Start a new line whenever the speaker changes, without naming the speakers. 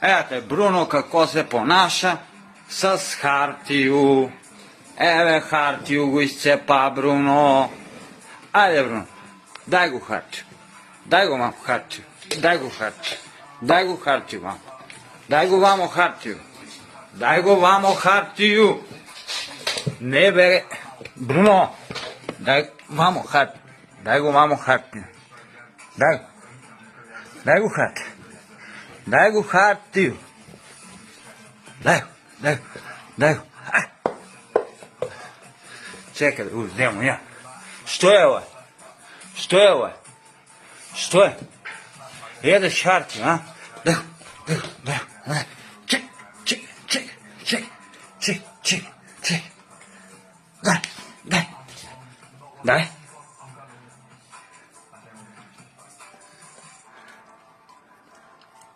Ето Бруно какво се понаша с хартию. Хартию го изцепа Бруно. Айде, Бруно, дай го хартию. Дай го малко хартию. Дай го хартию. Дай го хартию малко. Дай го вамо хартию. Дай го вамо хартию. Не бе, Бруно. Дай вамо хартию. Дай го вамо хартию. Дай го. Дай го хартию. Дай го хартию. Дай го. Дай го. Дай го. Čekaj, uzmemo ja. Što je ovo? Što je ovo? Što je? Jedeš hartiju, a? Daj, ček. Daj.